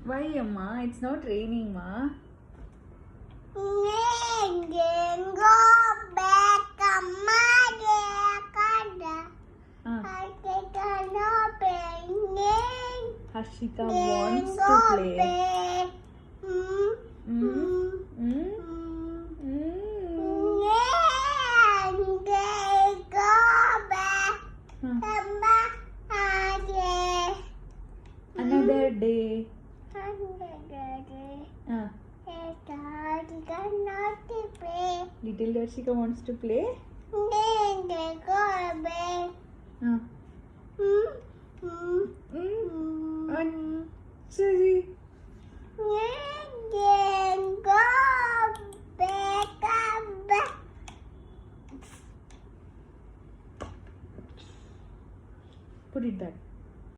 Why, Amma? It's not raining, Ma. Then go back, Amma. Harshika wants to play. Another day. Little Harshika wants to play. Achha,